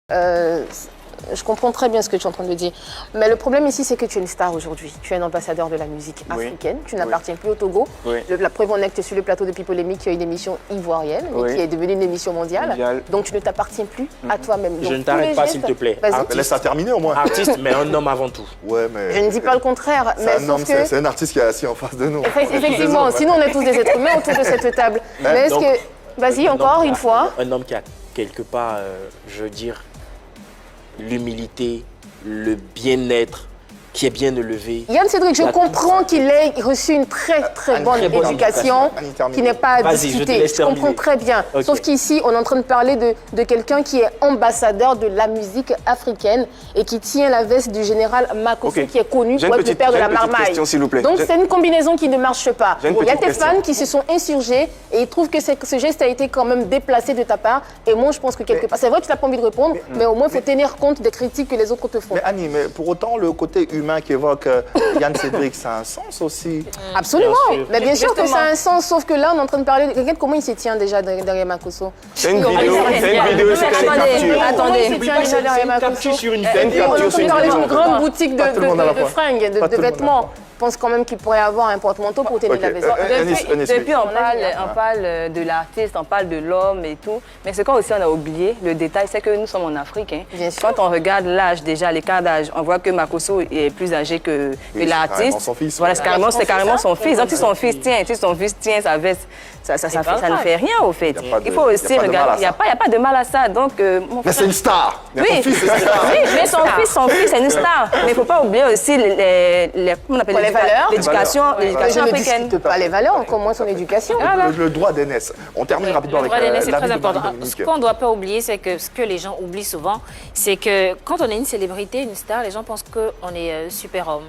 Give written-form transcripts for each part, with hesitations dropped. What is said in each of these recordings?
Je comprends très bien ce que tu es en train de dire. Mais le problème ici, c'est que tu es une star aujourd'hui. Tu es un ambassadeur de la musique africaine. Tu n'appartiens plus au Togo. La preuve en est que tu es sur le plateau de Pipolémique, qui est une émission ivoirienne, mais qui est devenue une émission mondiale. Donc tu ne t'appartiens plus à toi-même. Je ne t'arrête pas, s'il te plaît. Laisse ça terminer au moins. Artiste, mais un homme avant tout. Ouais, mais... Je ne dis pas le contraire. C'est un artiste qui est assis en face de nous. Effectivement, sinon on est tous des êtres humains autour de cette table. Mais est-ce que... Vas-y, encore une fois. Un homme qui a quelque part, je veux dire, l'humilité, le bien-être, qui est bien élevé. Yann Cédric, je comprends qu'il ait reçu une très bonne éducation, qui n'est pas à discuter. Je comprends très bien. Okay. Sauf qu'ici, on est en train de parler de quelqu'un qui est ambassadeur de la musique africaine et qui tient la veste du général Makosso, qui est connu pour être le père de la marmaille. Donc c'est une combinaison qui ne marche pas. Il y a tes fans qui se sont insurgés et ils trouvent que ce geste a été quand même déplacé de ta part. Et moi, je pense que quelque part, c'est vrai que tu n'as pas envie de répondre, mais au moins, il faut tenir compte des critiques que les autres te font. Mais Annie, mais pour autant, le côté humain qu'évoque Yann Cédric, ça a un sens aussi. Absolument, mais bien sûr que ça a un sens, sauf que là, on est en train de parler de quelqu'un, comment il se tient déjà derrière Makosso. C'est une vidéo, c'est une Attendez, il se tient déjà derrière Makosso. On est en train de parler d'une grande boutique de fringues, de vêtements. Je pense quand même qu'il pourrait avoir un porte-manteau pour tenir la veste. Depuis, on parle de l'artiste, on parle de l'homme et tout. Mais ce qu'on aussi on a oublié, le détail, c'est que nous sommes en Afrique. Quand on regarde l'âge, déjà l'écart d'âge, on voit que Makosso est plus âgé que l'artiste. Voilà, c'est carrément son fils. Donc si son fils tient sa veste, ça ne fait rien au fait. Il faut aussi regarder, il n'y a pas de mal à ça. Donc, mais c'est une star. Oui, mais son fils c'est une star. Mais il ne faut pas oublier aussi l'éducation africaine. Je ne discute pas les valeurs, encore moins son éducation. Le droit d'aînesse. On termine rapidement avec le droit d'aînesse, c'est très important. Ce qu'on ne doit pas oublier, c'est que ce que les gens oublient souvent, c'est que quand on est une célébrité, une star, les gens pensent qu'on est super-homme.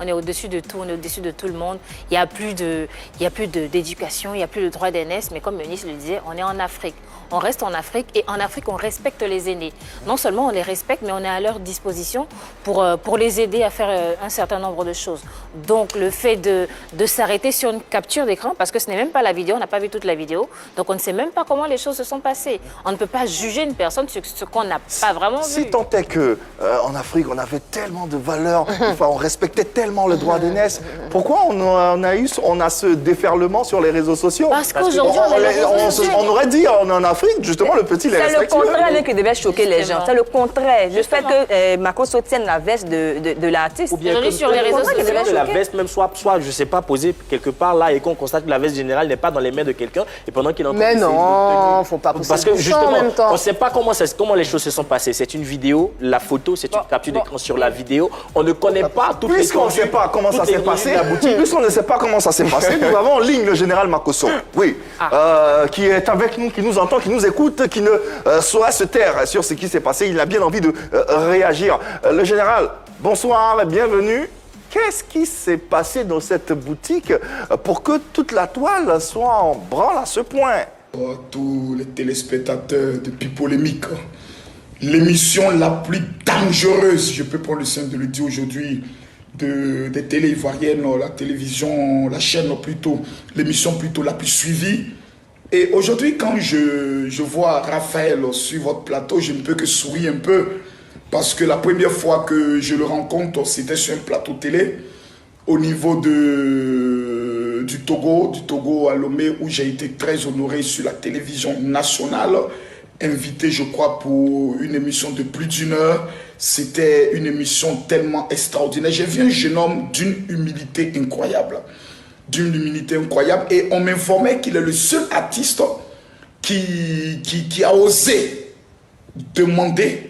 On est au-dessus de tout, on est au-dessus de tout le monde. Il n'y a plus d'éducation, il n'y a plus de droit d'aînesse. Mais comme Eunice le disait, on est en Afrique. On reste en Afrique et en Afrique, on respecte les aînés. Non seulement on les respecte, mais on est à leur disposition pour les aider à faire un certain nombre de choses. Donc le fait de s'arrêter sur une capture d'écran, parce que ce n'est même pas la vidéo, on n'a pas vu toute la vidéo, donc on ne sait même pas comment les choses se sont passées. On ne peut pas juger une personne sur ce qu'on n'a pas vraiment vu. Si tant est qu'en Afrique, on avait tellement de valeurs, enfin, on respectait tellement le droit d'aînesse, pourquoi on a ce déferlement sur les réseaux sociaux? Parce qu'aujourd'hui, on aurait dit en Afrique, justement, le petit les respecte. C'est le contraire qui devait choquer les gens. C'est le contraire. Le fait que Makosso tienne la veste de l'artiste. Ou bien que sur les réseaux sociaux, la veste même soit, je ne sais pas, posée quelque part là et qu'on constate que la veste générale n'est pas dans les mains de quelqu'un et pendant qu'il est en train de... Mais non, il ne faut pas pousser. Parce que justement, on ne sait pas comment les choses se sont passées. C'est une vidéo, la photo, c'est une capture d'écran sur la vidéo. On ne connaît pas toutes les... Puisqu'on ne sait pas comment ça s'est passé, puisqu'on ne sait pas comment ça s'est passé, nous avons en ligne le général Makosso, qui est avec nous, qui nous entend, qui nous écoute, qui ne saurait se taire sur ce qui s'est passé. Il a bien envie de réagir. Le général, bonsoir, bienvenue. Qu'est-ce qui s'est passé dans cette boutique pour que toute la toile soit en branle à ce point? Tous les téléspectateurs de Pipolémique, l'émission la plus dangereuse, je peux prendre le soin de le dire aujourd'hui, des télé ivoiriennes, la télévision, la chaîne plutôt, l'émission plutôt la plus suivie. Et aujourd'hui, quand je vois Raphaël sur votre plateau, je ne peux que sourire un peu. Parce que la première fois que je le rencontre, c'était sur un plateau télé au niveau du Togo à Lomé, où j'ai été très honoré sur la télévision nationale, invité, je crois, pour une émission de plus d'1 heure. C'était une émission tellement extraordinaire. J'ai vu un jeune homme d'une humilité incroyable. Et on m'informait qu'il est le seul artiste qui a osé demander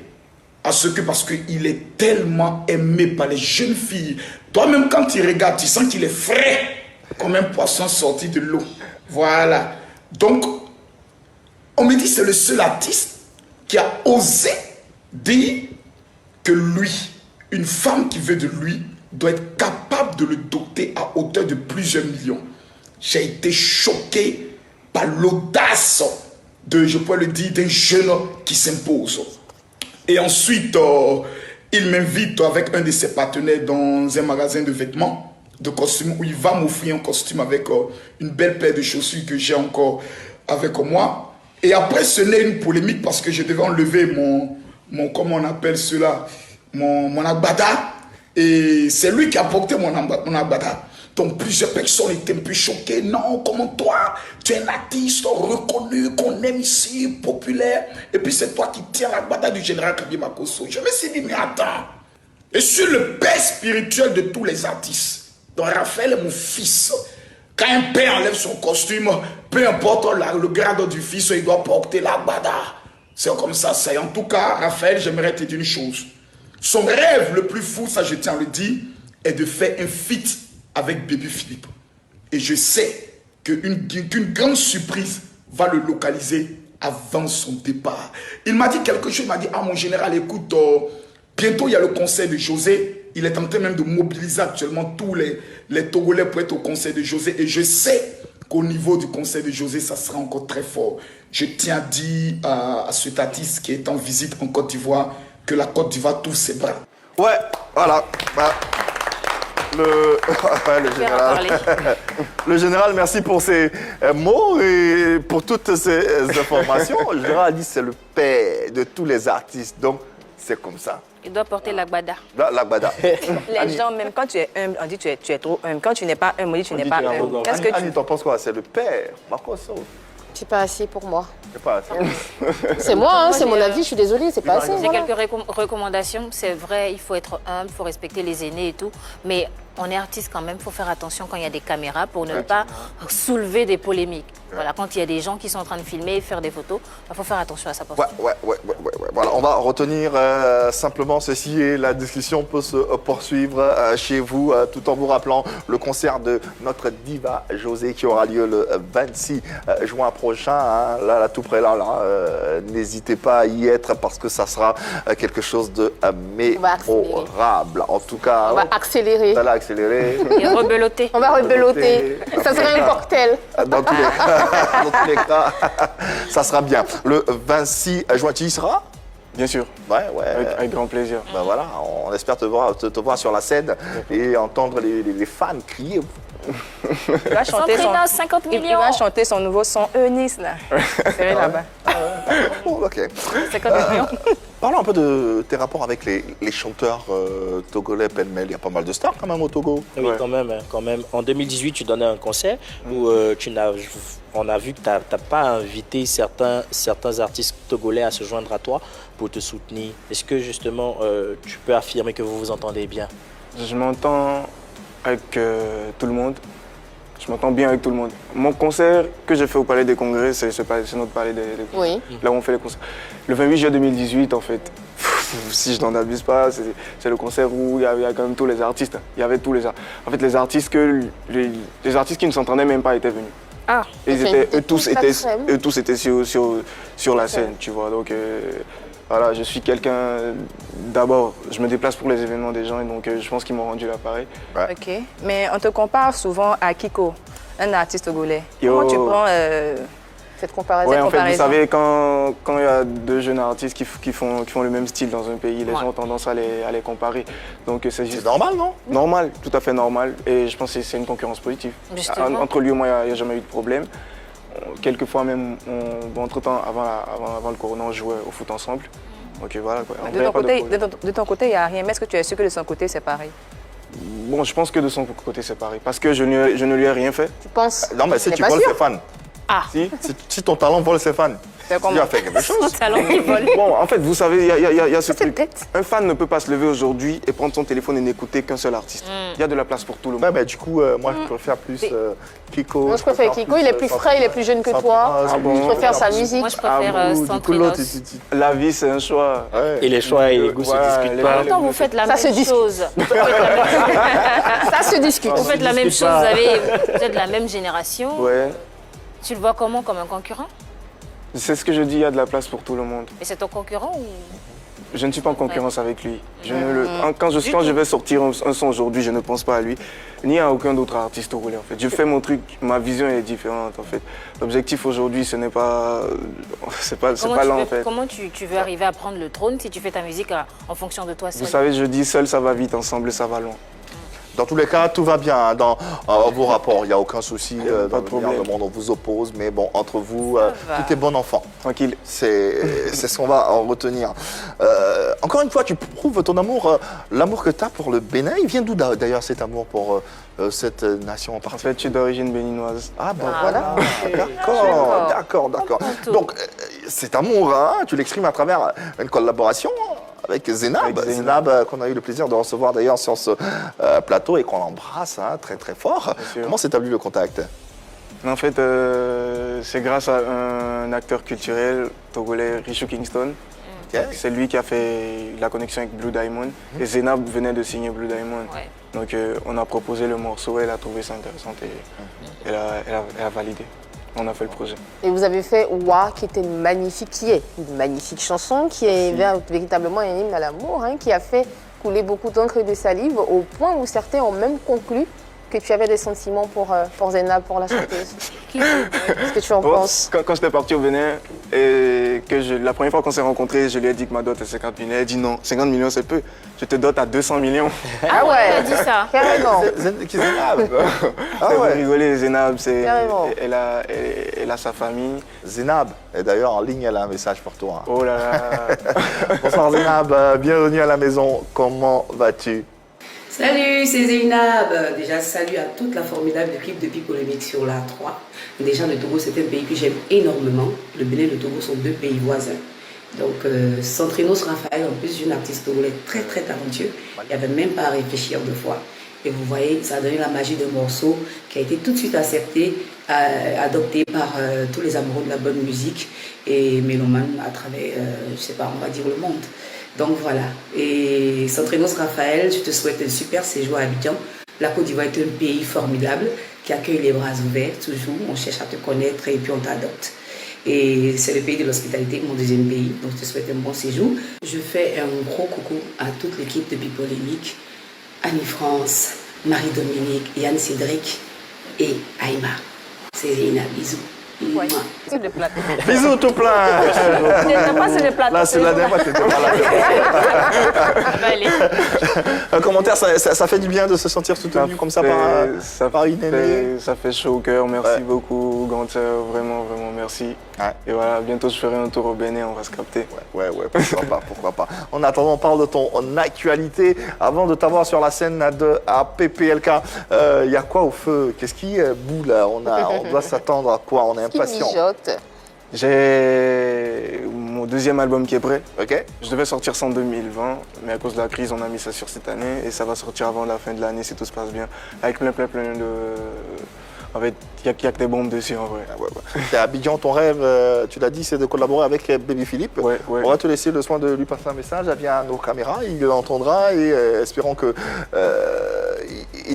à ce que, parce qu'il est tellement aimé par les jeunes filles. Toi-même, quand tu regardes, tu sens qu'il est frais, comme un poisson sorti de l'eau. Voilà. Donc, on me dit que c'est le seul artiste qui a osé dire que lui, une femme qui veut de lui, doit être capable de le doter à hauteur de plusieurs millions. J'ai été choqué par l'audace je pourrais le dire, d'un jeune qui s'impose. Et ensuite, il m'invite avec un de ses partenaires dans un magasin de vêtements, de costumes, où il va m'offrir un costume avec une belle paire de chaussures que j'ai encore avec moi. Et après, ce n'est une polémique parce que je devais enlever comment on appelle cela, mon agbada. Et c'est lui qui a porté mon agbada. Donc plusieurs personnes étaient un peu choquées. Non, comment toi, tu es un artiste reconnu, qu'on aime ici, populaire. Et puis c'est toi qui tiens l'agbada du général Kabi Makosso. Je me suis dit, mais attends. Je suis le père spirituel de tous les artistes. Donc Raphaël est mon fils. Quand un père enlève son costume, peu importe le grade du fils, il doit porter l'agbada. C'est comme ça, c'est. En tout cas, Raphaël, j'aimerais te dire une chose. Son rêve le plus fou, ça je tiens à le dire, est de faire un feat avec Bébé Philippe. Et je sais qu'une grande surprise va le localiser avant son départ. Il m'a dit quelque chose, il m'a dit, ah mon général, écoute, bientôt il y a le concert de José. Il est en train même de mobiliser actuellement tous les Togolais pour être au concert de José. Et je sais qu'au niveau du concert de José, ça sera encore très fort. Je tiens à dire à cet artiste qui est en visite en Côte d'Ivoire que la Côte d'Ivoire touche ses bras. Ouais, voilà. Le général. Le général, merci pour ces mots et pour toutes ces informations. Le général dit c'est le père de tous les artistes, donc c'est comme ça. Il doit porter l'agbada. L'agbada. Les gens, même quand tu es humble, on dit tu es trop humble. Quand tu n'es pas humble, on dit tu n'es pas humble. Qu'est-ce que Annie, t'en penses quoi? C'est le père, Makosso. C'est pas assez pour moi. C'est pas assez. C'est moi, hein, c'est mon avis, je suis désolée, c'est pas assez. J'ai Voilà. quelques recommandations. C'est vrai, il faut être humble, il faut respecter les aînés et tout. Mais on est artiste quand même, il faut faire attention quand il y a des caméras pour ne pas soulever des polémiques. Voilà, quand il y a des gens qui sont en train de filmer et faire des photos, il faut faire attention à ça. Ouais. Voilà, on va retenir simplement ceci et la discussion peut se poursuivre chez vous tout en vous rappelant le concert de notre diva José qui aura lieu le 26 juin prochain. Hein, là, tout près là. N'hésitez pas à y être parce que ça sera quelque chose de mémorable. En tout cas, On va accélérer. Ça l'a accéléré. Et rebeloter. On va rebeloter. Ça serait un cocktail. Dans tous les cas, ça sera bien. Le 26 juin, tu y seras? Bien sûr. Ouais. Avec grand plaisir. Ben voilà, on espère te voir sur la scène et entendre les fans crier. Il va chanter son, 50 millions. il va chanter son nouveau son Eunice là. C'est là-bas. Ok. 50 millions. Parlons un peu de tes rapports avec les chanteurs togolais pêle-mêle. Il y a pas mal de stars quand même au Togo. Oui, quand même. En 2018, tu donnais un concert où on a vu que tu n'as pas invité certains artistes togolais à se joindre à toi pour te soutenir. Est-ce que justement, tu peux affirmer que vous vous entendez bien? Je m'entends avec tout le monde. Je m'entends bien avec tout le monde. Mon concert que j'ai fait au Palais des Congrès, c'est notre Palais des Congrès. Oui. Là où on fait les concerts. Le 28 juillet 2018, en fait, si je n'en abuse pas, c'est le concert où il y avait quand même tous les artistes. Il y avait tous les artistes. En fait, les artistes qui ne s'entendaient même pas étaient venus. Ah, Eux tous étaient sur la scène, tu vois. Donc, voilà, je suis quelqu'un, d'abord, je me déplace pour les événements des gens et donc je pense qu'ils m'ont rendu l'appareil. Ouais. Ok, mais on te compare souvent à Kiko, un artiste togolais. Yo. Comment tu prends cette comparaison? Ouais, en fait, vous comparaison. savez, quand il y a deux jeunes artistes qui font le même style dans un pays, les gens ont tendance à les comparer. Donc c'est juste... C'est normal, non? Normal, tout à fait normal. Et je pense que c'est une concurrence positive. Justement. Entre lui et moi, il n'y a jamais eu de problème. Quelquefois même, entre-temps, avant le corona, on jouait au foot ensemble. Ok, voilà quoi. De ton côté, il n'y a rien. Mais est-ce que tu es sûr que de son côté, c'est pareil? Bon, je pense que de son côté, c'est pareil. Parce que je ne lui ai rien fait. Tu penses? Non, mais si T'es tu pas voles sûr? ses fans. Ah. Si ton talent vole ses fans, C'est comment? tu as fait quelque chose. Son talent qui vole. Bon, en fait, vous savez, il y a ce C'est truc. peut-être. Un fan ne peut pas se lever aujourd'hui et prendre son téléphone et n'écouter qu'un seul artiste. Il y a de la place pour tout le monde. Ouais, mais du coup, moi, je préfère plus Kiko. Moi, je préfère Kiko, il est plus frais, il est plus jeune que toi. Je préfère sa musique. Moi, je préfère Du coup, Santrinos. l'autre, La vie, c'est un choix. ouais. Et les choix et les goûts se discutent pas. Pourtant, vous faites la Ça même se discute. chose. Ça se discute. Vous faites la même chose, vous êtes de la même génération. Ouais. Tu le vois comment, comme un concurrent? C'est ce que je dis, il y a de la place pour tout le monde. Et c'est ton concurrent ou... Je ne suis pas en concurrence avec lui. Quand je vais sortir un son aujourd'hui, je ne pense pas à lui, ni à aucun autre artiste togolais en fait. Je fais mon truc, ma vision est différente en fait. L'objectif aujourd'hui, ce n'est pas... c'est pas là en fait. Comment tu veux arriver à prendre le trône si tu fais ta musique en fonction de toi seul? Vous savez, je dis seul ça va vite, ensemble ça va loin. Dans tous les cas, tout va bien dans vos rapports. Il n'y a aucun souci dans le monde. On vous oppose, mais bon, entre vous, tout est bon enfant. Tranquille. C'est ce qu'on va en retenir. Encore une fois, tu prouves ton amour, l'amour que tu as pour le Bénin. Il vient d'où d'ailleurs cet amour pour cette nation en particulier? En fait, je suis d'origine béninoise. Ah ben voilà, d'accord. Donc cet amour, hein, tu l'exprimes à travers une collaboration avec Zénab. Zénab qu'on a eu le plaisir de recevoir d'ailleurs sur ce plateau et qu'on embrasse hein, très très fort. Comment s'est établi le contact? En fait, c'est grâce à un acteur culturel togolais, Richou Kingston. Okay. C'est lui qui a fait la connexion avec Blue Diamond. Et Zénab venait de signer Blue Diamond. Ouais. Donc on a proposé le morceau, elle a trouvé ça intéressant et elle a validé. On a fait le projet. Et vous avez fait Ouah, qui est une magnifique chanson, qui est véritablement un hymne à l'amour, hein, qui a fait couler beaucoup d'encre et de salive, au point où certains ont même conclu que tu avais des sentiments pour Zénab, pour la chanteuse. Qu'est-ce que tu en penses? Quand j'étais parti au Bénin, et que la première fois qu'on s'est rencontrés, je lui ai dit que ma dot est 50 millions. Elle a dit non, 50 millions c'est peu. Je te dote à 200 millions. Ah ouais, elle a dit ça. Carrément. Zénab. Ah ouais. Vous rigolez, Zénab, elle a sa famille. Zénab, et d'ailleurs en ligne, elle a un message pour toi. Oh là là. Bonsoir Zénab, bienvenue à la maison. Comment vas-tu? Salut, c'est Zénab. Déjà, salut à toute la formidable équipe de Pipolémique sur la 3. Déjà, le Togo, c'est un pays que j'aime énormément. Le Bénin et le Togo sont deux pays voisins. Donc, Centrinos Raphaël, en plus, une artiste togolaise très, très talentueuse. Il n'y avait même pas à réfléchir deux fois. Et vous voyez, ça a donné la magie d'un morceau qui a été tout de suite accepté, adopté par tous les amoureux de la bonne musique et mélomanes à travers, je sais pas, on va dire le monde. Donc voilà, et Centrinos Raphaël, je te souhaite un super séjour à Abidjan. La Côte d'Ivoire est un pays formidable qui accueille les bras ouverts toujours. On cherche à te connaître et puis on t'adopte. Et c'est le pays de l'hospitalité, mon deuxième pays. Donc je te souhaite un bon séjour. Je fais un gros coucou à toute l'équipe de Pipolémique, Annie-France, Marie-Dominique, Yann Cédric et Aïma. C'est Zéna, bisous. Ouais. C'est le plateau. Bisous tout plein. Je pas sur le plateau. Là, c'est la dernière fois que tu étais pas là. Un commentaire, ça fait du bien de se sentir soutenu comme ça par une aînée. Ça fait chaud au cœur. Merci beaucoup, Ganter. Vraiment, vraiment merci. Ouais. Et voilà, bientôt je ferai un tour au Bénin, on va se capter. Ouais, pourquoi pas. En attendant, on parle de ton actualité. Avant de t'avoir sur la scène de PPLK, il y a quoi au feu? Qu'est-ce qui bout là? On doit s'attendre à quoi? On est impatient. J'ai mon deuxième album qui est prêt. Ok. Je devais sortir ça en 2020, mais à cause de la crise, on a mis ça sur cette année et ça va sortir avant la fin de l'année si tout se passe bien. Avec plein de... En fait, il n'y a que des bombes dessus en vrai. T'es à Abidjan, ton rêve, tu l'as dit, c'est de collaborer avec Baby Philippe. Ouais. On va te laisser le soin de lui passer un message via nos caméras, il l'entendra et espérons qu'il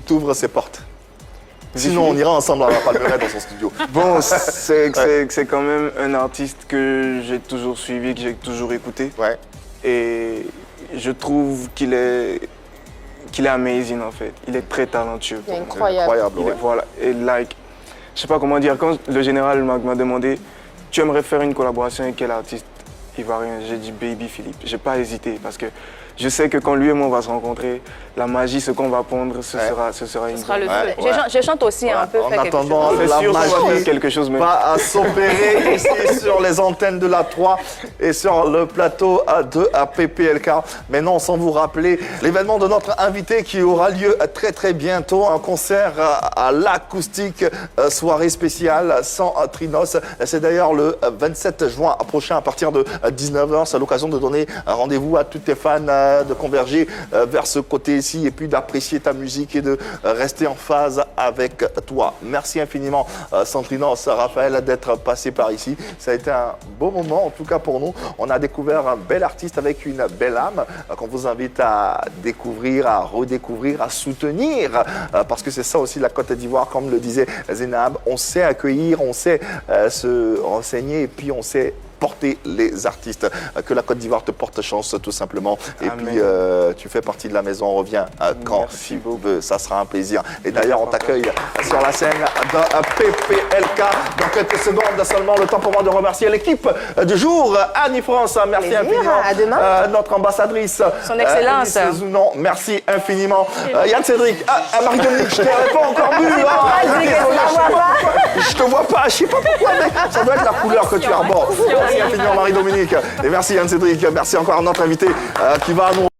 t'ouvre ses portes. Sinon, on ira ensemble à la Palmeraie dans son studio. Bon, c'est quand même un artiste que j'ai toujours suivi, que j'ai toujours écouté. Ouais. Et je trouve qu'il est amazing en fait. Il est très talentueux. Il est incroyable. Voilà. Et je sais pas comment dire, quand le général m'a demandé, tu aimerais faire une collaboration avec quel artiste ivoirien? J'ai dit Baby Philippe. J'ai pas hésité parce que je sais que quand lui et moi on va se rencontrer, la magie, ce qu'on va pondre, ce sera une... Ce sera le feu. Je chante aussi un peu. En attendant, la magie quelque chose va s'opérer ici sur les antennes de la 3 et sur le plateau de PPLK. Maintenant, sans vous rappeler l'événement de notre invité qui aura lieu très très bientôt, un concert à l'acoustique, soirée spéciale sans Trinos. C'est d'ailleurs le 27 juin prochain à partir de 19h. C'est l'occasion de donner rendez-vous à tous tes fans, de converger vers ce côté ici et puis d'apprécier ta musique et de rester en phase avec toi. Merci infiniment Centrinos Raphaël d'être passé par ici. Ça a été un beau moment en tout cas pour nous. On a découvert un bel artiste avec une belle âme qu'on vous invite à découvrir, à redécouvrir, à soutenir parce que c'est ça aussi la Côte d'Ivoire, comme le disait Zénab. On sait accueillir, on sait se renseigner et puis on sait porter les artistes. Que la Côte d'Ivoire te porte chance, tout simplement. Et Amen. puis, tu fais partie de la maison. On revient quand tu veux. Ça sera un plaisir. Et d'ailleurs, on t'accueille sur la scène de PPLK. Dans quelques secondes seulement, le temps pour moi de remercier l'équipe du jour. Annie France, merci infiniment. À demain. Notre ambassadrice. Son Excellence. Non, merci infiniment. Yann Cédric, Marie-Dominique, je t'ai pas encore vu. Je te vois pas, je sais pas pourquoi, mais ça doit être la couleur que tu arbores. Merci infiniment Marie-Dominique. Et merci Yann Cédric, merci encore à notre invité qui va nous...